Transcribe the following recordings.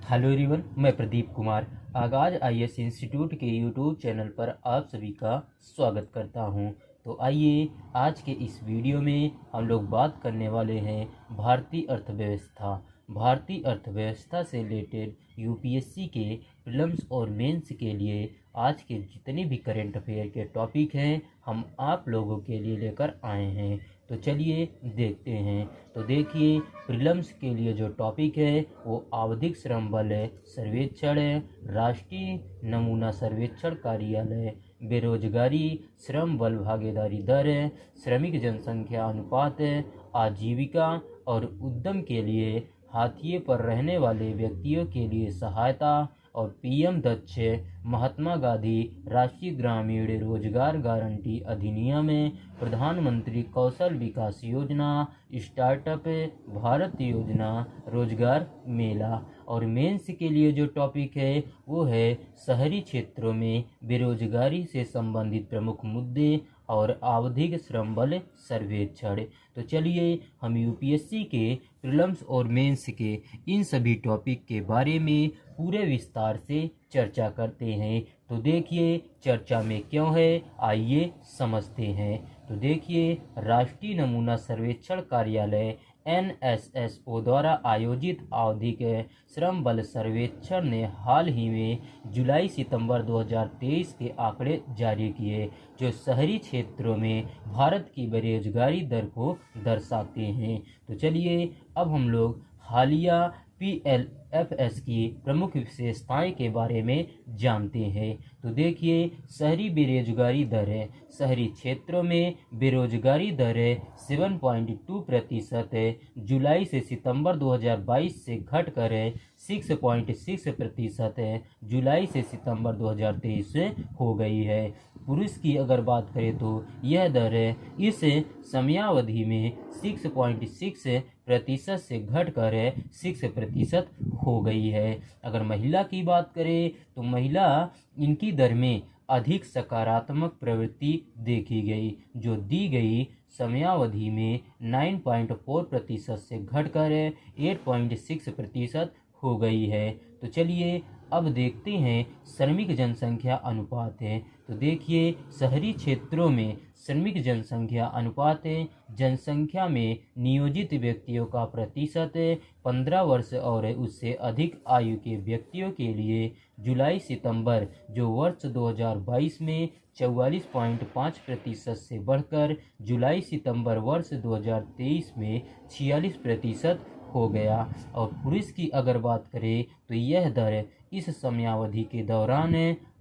Hello everyone, मैं प्रदीप कुमार आगाज IAS institute के यूट्यूब चैनल पर आप सभी का स्वागत करता हूं। तो आइए आज के इस वीडियो में हम लोग बात करने वाले हैं भारतीय अर्थव्यवस्था। भारतीय अर्थव्यवस्था से रिलेटेड यूपीएससी के प्रीलिम्स और मेंस के लिए आज के जितने भी करंट अफेयर के टॉपिक हैं हम आप लोगों के लिए लेकर आए हैं। तो चलिए देखते हैं। तो देखिए, प्रीलिम्स के लिए जो टॉपिक है वो आवधिक श्रम बल सर्वेक्षण है, राष्ट्रीय नमूना सर्वेक्षण कार्यालय, बेरोजगारी, श्रम बल भागीदारी दर है, श्रमिक जनसंख्या अनुपात है, आजीविका और उद्यम के लिए हाथिए पर रहने वाले व्यक्तियों के लिए सहायता और पीएम दक्ष महात्मा गांधी राष्ट्रीय ग्रामीण रोजगार गारंटी अधिनियम, प्रधानमंत्री कौशल विकास योजना, स्टार्टअप भारत योजना, रोजगार मेला। और मेंस के लिए जो टॉपिक है वो है शहरी क्षेत्रों में बेरोजगारी से संबंधित प्रमुख मुद्दे और आवधिक श्रम बल सर्वेक्षण। तो चलिए हम यूपीएससी के प्रीलिम्स और मेंस के इन सभी टॉपिक के बारे में पूरे विस्तार से चर्चा करते हैं। तो देखिए चर्चा में क्यों है, आइए समझते हैं। तो देखिए, राष्ट्रीय नमूना सर्वेक्षण कार्यालय एनएसएसओ द्वारा आयोजित आवधिक श्रम बल सर्वेक्षण ने हाल ही में जुलाई सितंबर 2023 के आंकड़े जारी किए जो शहरी क्षेत्रों में भारत की बेरोजगारी दर को दर्शाते हैं। तो चलिए अब हम लोग हालिया पीएलएफएस की प्रमुख विशेषताएं के बारे में जानते हैं। तो देखिए, शहरी बेरोजगारी दर है, शहरी क्षेत्रों में बेरोजगारी दर 7.2% जुलाई से सितंबर 2022 से घटकर 6.6% जुलाई से सितंबर 2023 से हो गई है। पुरुष की अगर बात करें तो यह दर इस समयावधि में 6.6% से घटकर 6% हो गई है। अगर महिला की बात करें तो महिला इनकी दर में अधिक सकारात्मक प्रवृत्ति देखी गई जो दी गई समयावधि में 9.4% से घटकर 8.6% हो गई है। तो चलिए अब देखते हैं श्रमिक जनसंख्या अनुपात है। तो देखिए, शहरी क्षेत्रों में श्रमिक जनसंख्या अनुपात जनसंख्या में नियोजित व्यक्तियों का प्रतिशत 15 वर्ष और उससे अधिक आयु के व्यक्तियों के लिए जुलाई सितंबर जो वर्ष 2022 में 44.5% से बढ़कर जुलाई सितंबर वर्ष 2023 में 46% हो गया। और पुरुष की अगर बात करें तो यह दर इस समयावधि के दौरान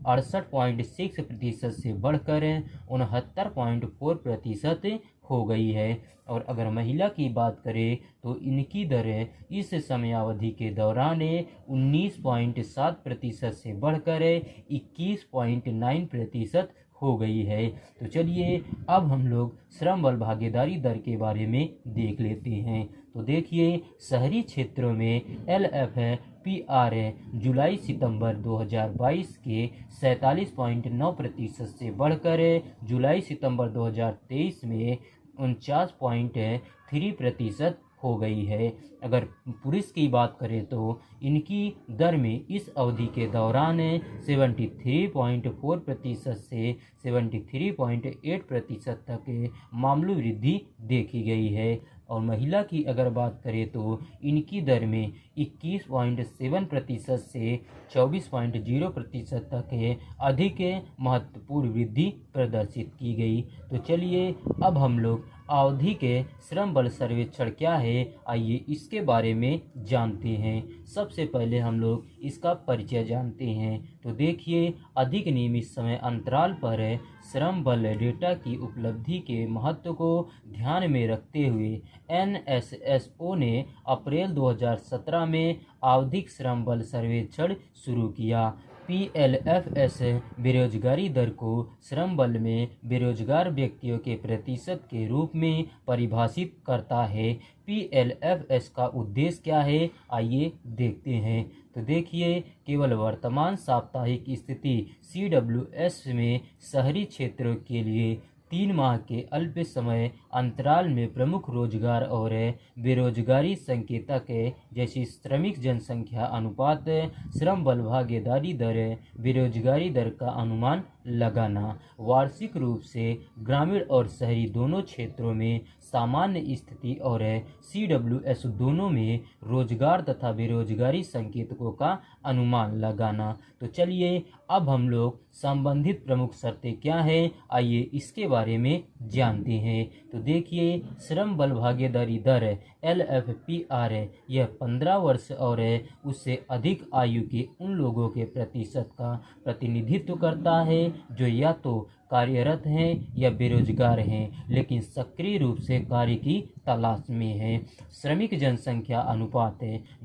68.6% से बढ़कर 69.4% हो गई है। और अगर महिला की बात करें तो इनकी दर इस समयावधि के दौरान 19.7% से बढ़कर 21.9% हो गई है। तो चलिए अब हम लोग श्रम बल भागीदारी दर के बारे में देख लेते हैं। तो देखिए, शहरी क्षेत्रों में LFPR जुलाई सितंबर 2022 के 47.9% से बढ़कर जुलाई सितंबर 2023 में 49.3% हो गई है। अगर पुरुष की बात करें तो इनकी दर में इस अवधि के दौरान 73.4% से 73.8% तक मामूली वृद्धि देखी गई है। और महिला की अगर बात करें तो इनकी दर में 21.7% से 24.0% तक अधिक महत्वपूर्ण वृद्धि प्रदर्शित की गई। तो चलिए अब हम लोग आवधिक श्रम बल सर्वेक्षण क्या है, आइए इसके बारे में जानते हैं। सबसे पहले हम लोग इसका परिचय जानते हैं। तो देखिए, अधिक नियमित समय अंतराल पर श्रम बल डेटा की उपलब्धि के महत्व को ध्यान में रखते हुए एनएसएसओ ने अप्रैल 2017 में आवधिक श्रम बल सर्वेक्षण शुरू किया। पीएलएफएस बेरोजगारी दर को श्रम बल में बेरोजगार व्यक्तियों के प्रतिशत के रूप में परिभाषित करता है। पीएलएफएस का उद्देश्य क्या है, आइए देखते हैं। तो देखिए, केवल वर्तमान साप्ताहिक स्थिति CWS में शहरी क्षेत्रों के लिए 3 माह के अल्प समय अंतराल में प्रमुख रोजगार और बेरोजगारी संकेतक जैसी श्रमिक जनसंख्या अनुपात, श्रम बल भागीदारी दर, बेरोजगारी दर का अनुमान लगाना। वार्षिक रूप से ग्रामीण और शहरी दोनों क्षेत्रों में सामान्य स्थिति और CWS दोनों में रोजगार तथा बेरोजगारी संकेतकों का अनुमान लगाना। तो चलिए अब हम लोग संबंधित प्रमुख शर्तें क्या हैं, आइए इसके बारे में जानते हैं। तो देखिए, श्रम बल भागीदारी दर LFPR यह 15 वर्ष और उससे अधिक आयु के उन लोगों के प्रतिशत का प्रतिनिधित्व करता है जो या तो कार्यरत हैं या बेरोजगार हैं लेकिन सक्रिय रूप से कार्य की तलाश में हैं। श्रमिक जनसंख्या अनुपात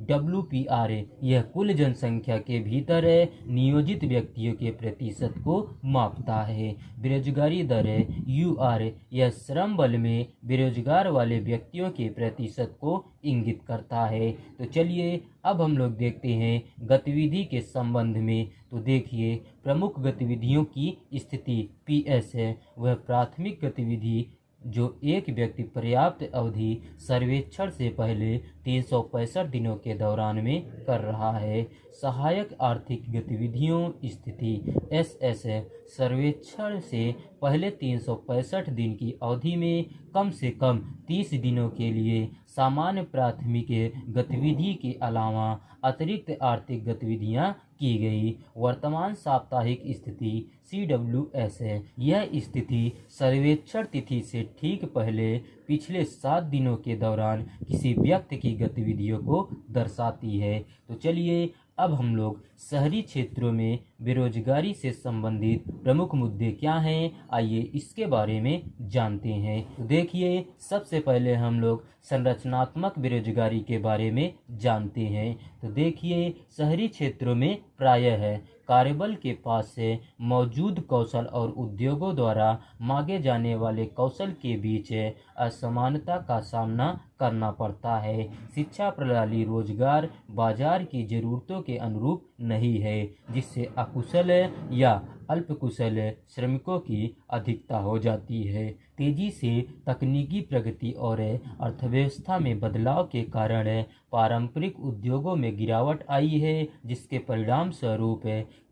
WPR यह कुल जनसंख्या के भीतर नियोजित व्यक्तियों के प्रतिशत को मापता है। बेरोजगारी दर UR यह श्रम बल में बेरोजगार वाले व्यक्तियों के प्रतिशत को इंगित करता है। तो चलिए अब हम लोग देखते हैं गतिविधि के संबंध में। तो देखिए, प्रमुख गतिविधियों की स्थिति PS है, वह प्राथमिक गतिविधि जो एक व्यक्ति पर्याप्त अवधि सर्वेक्षण से पहले 365 दिनों के दौरान में कर रहा है। सहायक आर्थिक गतिविधियों स्थिति SS है, सर्वेक्षण से पहले 365 दिन की अवधि में कम से कम 30 दिनों के लिए सामान्य प्राथमिक गतिविधि के अलावा अतिरिक्त आर्थिक गतिविधियां की गई। वर्तमान साप्ताहिक स्थिति CWS है, यह स्थिति सर्वेक्षण तिथि से ठीक पहले पिछले 7 दिनों के दौरान किसी व्यक्ति की गतिविधियों को दर्शाती है। तो चलिए अब हम लोग शहरी क्षेत्रों में बेरोजगारी से संबंधित प्रमुख मुद्दे क्या हैं, आइए इसके बारे में जानते हैं। तो देखिए, सबसे पहले हम लोग संरचनात्मक बेरोजगारी के बारे में जानते हैं। तो देखिए, शहरी क्षेत्रों में प्रायः है कार्यबल के पास से मौजूद कौशल और उद्योगों द्वारा मांगे जाने वाले कौशल के बीच असमानता का सामना करना पड़ता है। शिक्षा प्रणाली रोजगार बाजार की जरूरतों के अनुरूप नहीं है, जिससे अकुशल या अल्पकुशल श्रमिकों की अधिकता हो जाती है। तेजी से तकनीकी प्रगति और अर्थव्यवस्था में बदलाव के कारण पारंपरिक उद्योगों में गिरावट आई है, जिसके परिणाम स्वरूप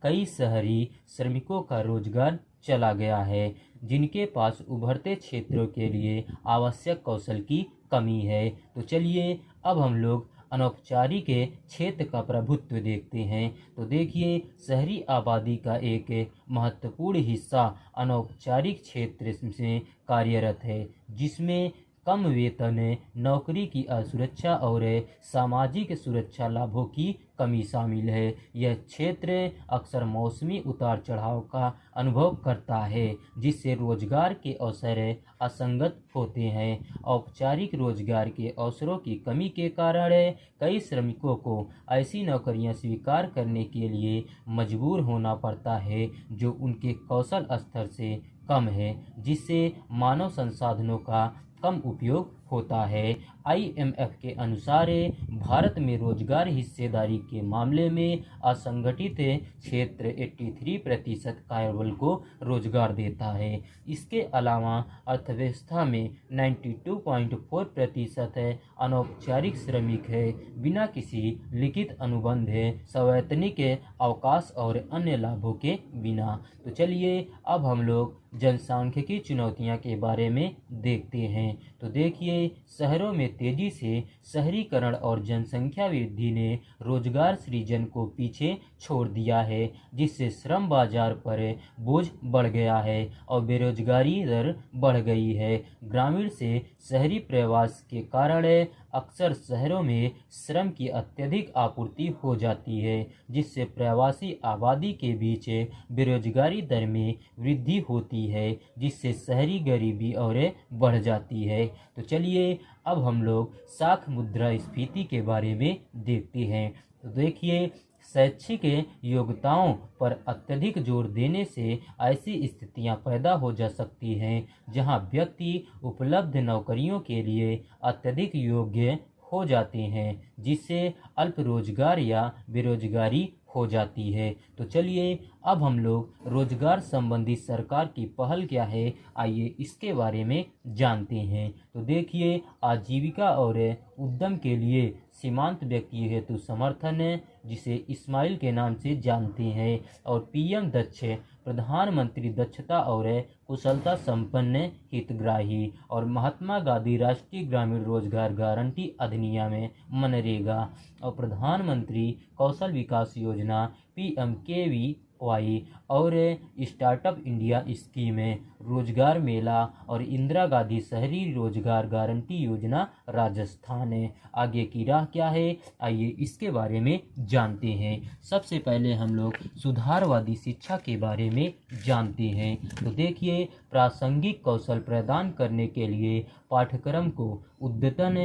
कई शहरी श्रमिकों का रोजगार चला गया है, जिनके पास उभरते क्षेत्रों के लिए आवश्यक कौशल की कमी है। तो चलिए अब हम लोग अनौपचारिक क्षेत्र का प्रभुत्व देखते हैं। तो देखिए, शहरी आबादी का एक महत्वपूर्ण हिस्सा अनौपचारिक क्षेत्र में कार्यरत है, जिसमें कम वेतन, नौकरी की असुरक्षा और सामाजिक सुरक्षा लाभों की कमी शामिल है। यह क्षेत्र अक्सर मौसमी उतार चढ़ाव का अनुभव करता है, जिससे रोजगार के अवसर असंगत होते हैं। औपचारिक रोजगार के अवसरों की कमी के कारण कई श्रमिकों को ऐसी नौकरियां स्वीकार करने के लिए मजबूर होना पड़ता है जो उनके कौशल स्तर से कम है, जिससे मानव संसाधनों का कम उपयोग होता है। IMF के अनुसार भारत में रोजगार हिस्सेदारी के मामले में असंगठित क्षेत्र 83% कार्यबल को रोजगार देता है। इसके अलावा अर्थव्यवस्था में 92.4% अनौपचारिक श्रमिक है, बिना किसी लिखित अनुबंध, सवैतनिक अवकाश और अन्य लाभों के बिना। तो चलिए अब हम लोग जनसांख्यिकी चुनौतियां के बारे में देखते हैं। तो देखिए, शहरों में तेजी से शहरीकरण और जनसंख्या वृद्धि ने रोजगार सृजन को पीछे छोड़ दिया है, जिससे श्रम बाजार पर बोझ बढ़ गया है और बेरोजगारी दर बढ़ गई है। ग्रामीण से शहरी प्रवास के कारण अक्सर शहरों में श्रम की अत्यधिक आपूर्ति हो जाती है, जिससे प्रवासी आबादी के बीच बेरोजगारी दर में वृद्धि होती है, जिससे शहरी गरीबी और बढ़ जाती है। तो चलिए अब हम लोग साख मुद्रास्फीति के बारे में देखते हैं। तो देखिए, शैक्षिक योग्यताओं पर अत्यधिक जोर देने से ऐसी स्थितियां पैदा हो जा सकती हैं जहां व्यक्ति उपलब्ध नौकरियों के लिए अत्यधिक योग्य हो जाते हैं, जिससे अल्प रोजगार या बेरोजगारी हो जाती है। तो चलिए अब हम लोग रोजगार संबंधी सरकार की पहल क्या है, आइए इसके बारे में जानते हैं। तो देखिए, आजीविका और उद्यम के लिए सीमांत व्यक्ति हेतु समर्थन, जिसे इस्माइल के नाम से जानते हैं, और पीएम दक्ष, प्रधानमंत्री दक्षता और कुशलता संपन्न हितग्राही, और महात्मा गांधी राष्ट्रीय ग्रामीण रोजगार गारंटी अधिनियम मनरेगा, और प्रधानमंत्री कौशल विकास योजना PMKVY, और स्टार्टअप इंडिया स्कीम, रोजगार मेला, और इंदिरा गांधी शहरी रोजगार गारंटी योजना राजस्थान। आगे की राह क्या है, आइए इसके बारे में जानते हैं। सबसे पहले हम लोग सुधारवादी शिक्षा के बारे में जानते हैं। तो देखिए, प्रासंगिक कौशल प्रदान करने के लिए पाठ्यक्रम को अद्यतन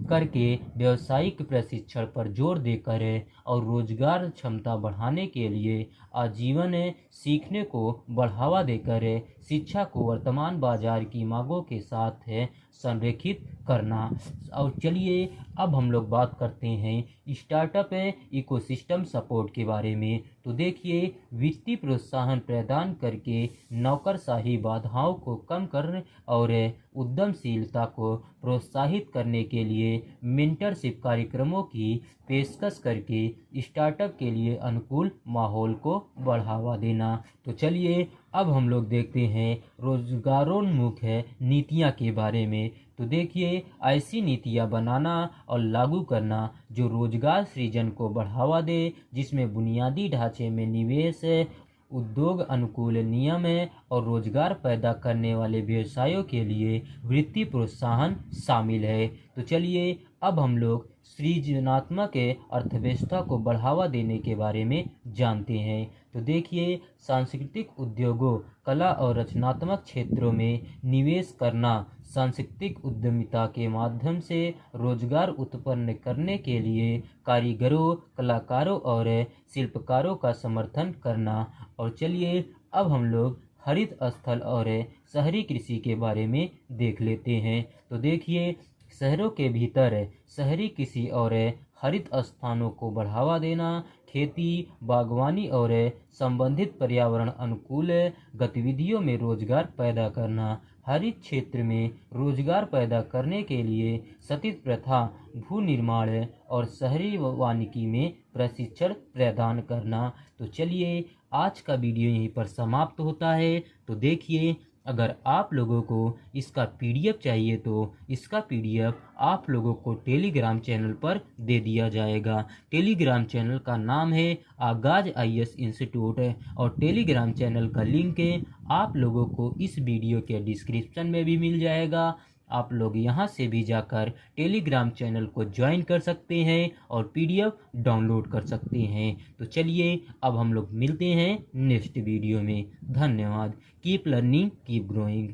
करके व्यावसायिक प्रशिक्षण पर जोर देकर और रोजगार क्षमता बढ़ाने के लिए आजीवन सीखने को बढ़ावा देकर शिक्षा को वर्तमान बाजार की मांगों के साथ संरेखित करना। और चलिए अब हम लोग बात करते हैं स्टार्टअप इकोसिस्टम सपोर्ट के बारे में। तो देखिए, वित्तीय प्रोत्साहन प्रदान करके नौकरशाही बाधाओं को कम करने और उद्यमशीलता को प्रोत्साहित करने के लिए मेंटरशिप कार्यक्रमों की पेशकश करके स्टार्टअप के लिए अनुकूल माहौल को बढ़ावा देना। तो चलिए अब हम लोग देखते हैं रोजगारोन्मुख नीतियां के बारे में। तो देखिए, ऐसी नीतियां बनाना और लागू करना जो रोजगार सृजन को बढ़ावा दे, जिसमें बुनियादी ढांचे में निवेश, उद्योग अनुकूल नियम और रोजगार पैदा करने वाले व्यवसायों के लिए वृत्ति प्रोत्साहन शामिल है। तो चलिए अब हम लोग सृजनात्मक अर्थव्यवस्था को बढ़ावा देने के बारे में जानते हैं। तो देखिए, सांस्कृतिक उद्योगों, कला और रचनात्मक क्षेत्रों में निवेश करना, सांस्कृतिक उद्यमिता के माध्यम से रोजगार उत्पन्न करने के लिए कारीगरों, कलाकारों और शिल्पकारों का समर्थन करना। और चलिए अब हम लोग हरित स्थल और शहरी कृषि के बारे में देख लेते हैं। तो देखिए, शहरों के भीतर शहरी कृषि और हरित स्थानों को बढ़ावा देना, खेती, बागवानी और संबंधित पर्यावरण अनुकूल गतिविधियों में रोजगार पैदा करना, हरित क्षेत्र में रोजगार पैदा करने के लिए सतत प्रथा, भू निर्माण और शहरी वानिकी में प्रशिक्षण प्रदान करना। तो चलिए आज का वीडियो यहीं पर समाप्त होता है। तो देखिए, अगर आप लोगों को इसका PDF चाहिए तो इसका PDF आप लोगों को टेलीग्राम चैनल पर दे दिया जाएगा। टेलीग्राम चैनल का नाम है आगाज IAS इंस्टीट्यूट, और टेलीग्राम चैनल का लिंक आप लोगों को इस वीडियो के डिस्क्रिप्शन में भी मिल जाएगा। आप लोग यहां से भी जाकर टेलीग्राम चैनल को ज्वाइन कर सकते हैं और PDF डाउनलोड कर सकते हैं। तो चलिए अब हम लोग मिलते हैं नेक्स्ट वीडियो में। धन्यवाद। Keep learning, keep growing.